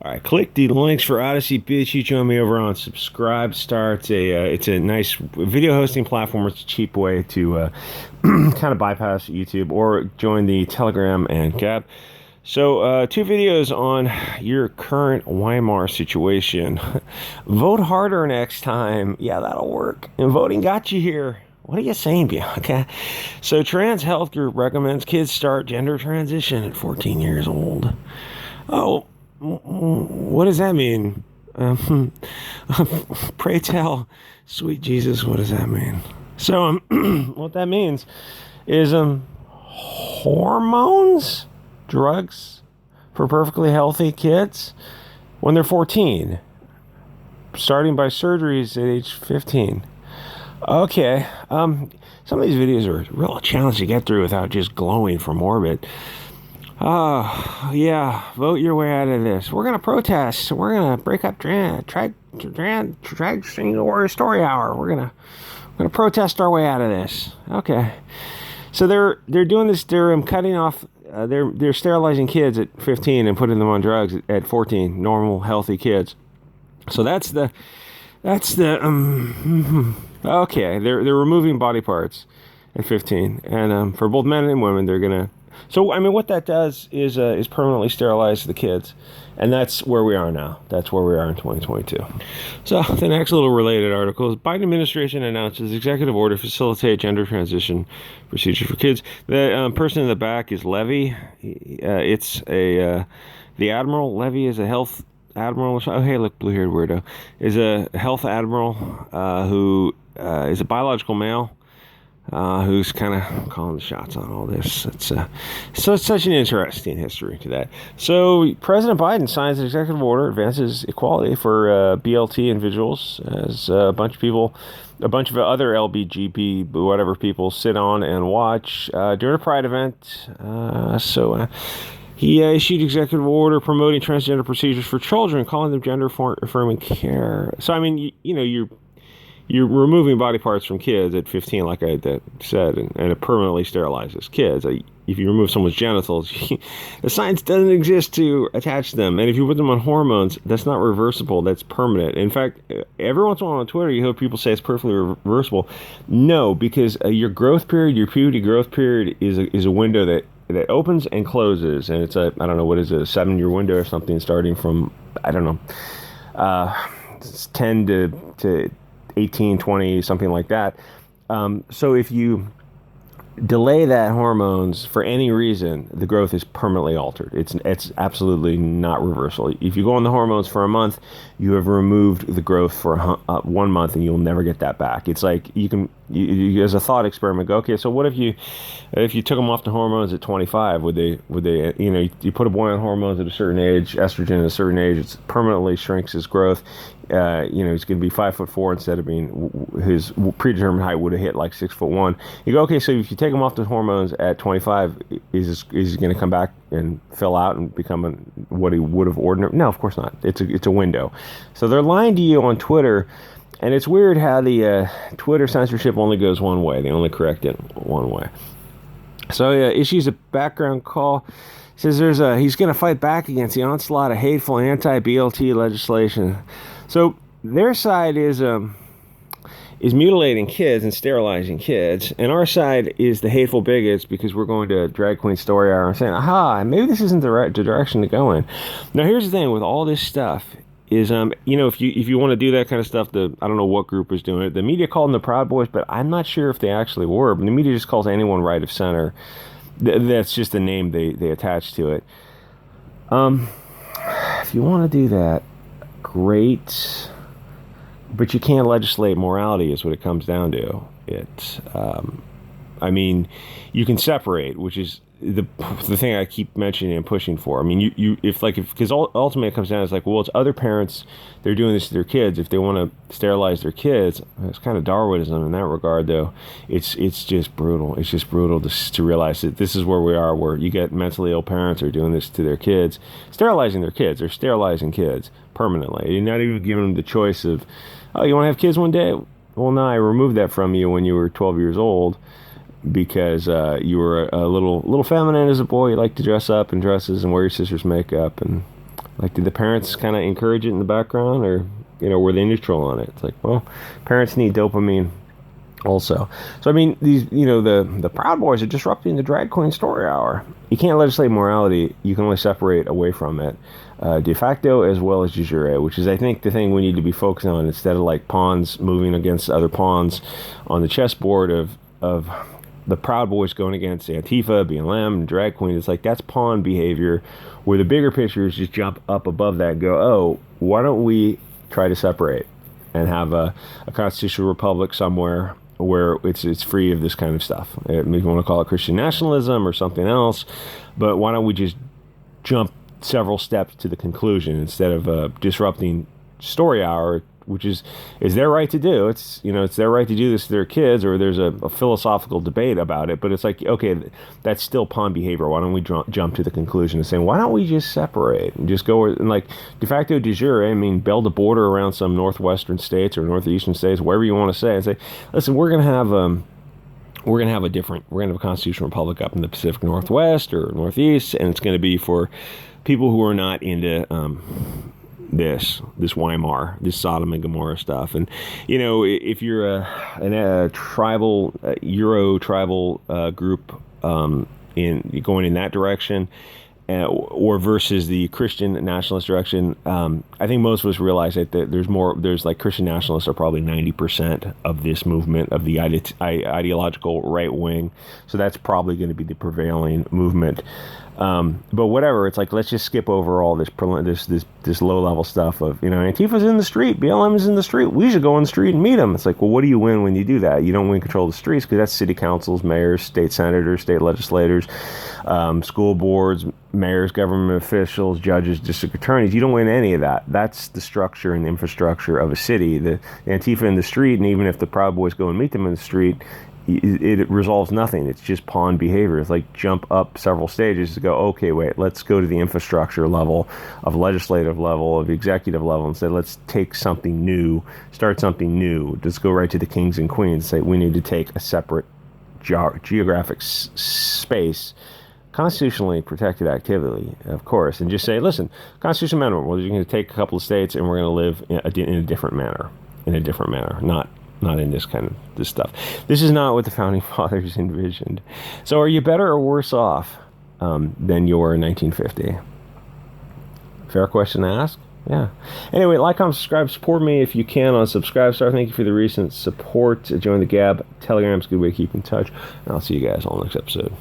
All right, click the links for Odyssey, bitch. You join me over on Subscribestar. It's a nice video hosting platform. It's a cheap way to kind of bypass YouTube or join the Telegram and Gab. So, two videos on your current Weimar situation. Vote harder next time. Yeah, that'll work. And voting got you here. What are you saying, Bianca? So, Trans Health Group recommends kids start gender transition at 14 years old. Oh, what does that mean? Pray tell, sweet Jesus, what does that mean? So, what that means is hormones, drugs for perfectly healthy kids when they're 14, starting by surgeries at age 15. Okay, some of these videos are a real challenge to get through without just glowing from orbit. Yeah, vote your way out of this. We're going to protest. We're going to break up drag single warrior story hour. We're going to protest our way out of this. Okay. So they're doing this. They're cutting off. They're sterilizing kids at 15 and putting them on drugs at 14. Normal, healthy kids. So that's the. Okay. They're removing body parts at 15, and for both men and women, they're gonna. So, I mean, what that does is permanently sterilize the kids. And that's where we are now. That's where we are in 2022. So, the next little related article is Biden administration announces executive order to facilitate gender transition procedure for kids. The person in the back is Levy. It's the admiral. Levy is a health admiral. Oh, hey, look, blue-haired weirdo. Is a health admiral who is a biological male. Who's kind of calling the shots on all this. So it's such an interesting history to that. So President Biden signs an executive order, advances equality for BLT individuals, as a bunch of other LBGP, whatever people sit on and watch during a Pride event. He issued executive order promoting transgender procedures for children, calling them gender-affirming care. So, I mean, you're removing body parts from kids at 15, like I said, and it permanently sterilizes kids. If you remove someone's genitals, the science doesn't exist to attach them. And if you put them on hormones, that's not reversible. That's permanent. In fact, every once in a while on Twitter, you hear people say it's perfectly reversible. No, because your growth period, your puberty growth period, is a window that opens and closes. And it's I don't know, what is it, a 7-year window or something, starting from, I don't know, 10 to 18, 20, something like that. So if you delay that hormones for any reason, the growth is permanently altered. It's absolutely not reversible. If you go on the hormones for a month, you have removed the growth for 1 month, and you'll never get that back. It's like you as a thought experiment, go, okay, so what if you took them off the hormones at 25? Would they you put a boy on hormones at a certain age, estrogen at a certain age, it permanently shrinks his growth. He's going to be 5'4" instead of being, his predetermined height would have hit like 6'1". You go, okay, so if you take him off the hormones at 25, is he going to come back and fill out and become what he would have ordinary? No, of course not. It's a window. So they're lying to you on Twitter, and it's weird how the Twitter censorship only goes one way. They only correct it one way. So issues a background call. Says he's going to fight back against the onslaught of hateful anti-BLT legislation. So their side is mutilating kids and sterilizing kids, and our side is the hateful bigots because we're going to drag queen story hour and saying, aha, maybe this isn't the direction to go in. Now here's the thing with all this stuff is if you want to do that kind of stuff, I don't know what group is doing it. The media called them the Proud Boys, but I'm not sure if they actually were. But the media just calls anyone right of center. That's just the name they attach to it. If you want to do that, great, but you can't legislate morality is what it comes down to. You can separate, which is the thing I keep mentioning and pushing for. I mean, because ultimately it comes down to, well, it's other parents, they're doing this to their kids. If they want to sterilize their kids, it's kind of Darwinism in that regard, though. It's just brutal. It's just brutal to realize that this is where we are, where you get mentally ill parents are doing this to their kids, sterilizing their kids. They're sterilizing kids permanently. You're not even giving them the choice of, oh, you want to have kids one day? Well, no, I removed that from you when you were 12 years old. Because you were a little feminine as a boy. You like to dress up in dresses and wear your sister's makeup and Like, did the parents kind of encourage it in the background, or were they neutral on it? It's like, well, parents need dopamine also. So I mean, these the Proud Boys are disrupting the drag queen story hour. You can't legislate morality. You can only separate away from it, de facto as well as de jure, which is, I think, the thing we need to be focusing on, instead of like pawns moving against other pawns on the chessboard of the Proud Boys going against Antifa, BLM, and drag queen. It's like, that's pawn behavior, where the bigger picture is just jump up above that and go, oh, why don't we try to separate and have a constitutional republic somewhere where it's free of this kind of stuff. Maybe you want to call it Christian nationalism or something else, but why don't we just jump several steps to the conclusion instead of disrupting story hour, which is their right to do. It's their right to do this to their kids, or there's a philosophical debate about it. But it's like, okay, that's still pawn behavior. Why don't we jump to the conclusion of saying, why don't we just separate and just go, and like, de facto, de jure, I mean, build a border around some northwestern states or northeastern states, wherever you want to say, and say, listen, we're gonna have a constitutional republic up in the Pacific Northwest or Northeast, and it's going to be for people who are not into this Weimar, this Sodom and Gomorrah stuff. And if you're a tribal Euro tribal group in going in that direction, or versus the Christian nationalist direction, I think most of us realize that there's like Christian nationalists are probably 90% of this movement, of the ideological right wing. So that's probably going to be the prevailing movement. But whatever, it's like, let's just skip over all this low level stuff of, Antifa's in the street, BLM is in the street, we should go in the street and meet them. It's like, well, what do you win when you do that? You don't win control of the streets, because that's city councils, mayors, state senators, state legislators, school boards, mayors, government officials, judges, district attorneys. You don't win any of that. That's the structure and infrastructure of a city. The Antifa in the street, and even if the Proud Boys go and meet them in the street, it resolves nothing. It's just pawn behavior. It's like, jump up several stages to go, okay, wait, let's go to the infrastructure level, of legislative level, of executive level, and say, let's take something new, start something new. Just go right to the kings and queens, say, we need to take a separate geographic space, constitutionally protected activity, of course, and just say, listen, Constitutional Amendment, well, you're going to take a couple of states and we're going to live in a different manner, not in this stuff. This is not what the Founding Fathers envisioned. So are you better or worse off than you were in 1950? Fair question to ask. Yeah. Anyway, like, comment, subscribe, support me if you can on Subscribestar. Thank you for the recent support. Join the Gab. Telegram's a good way to keep in touch. And I'll see you guys on the next episode.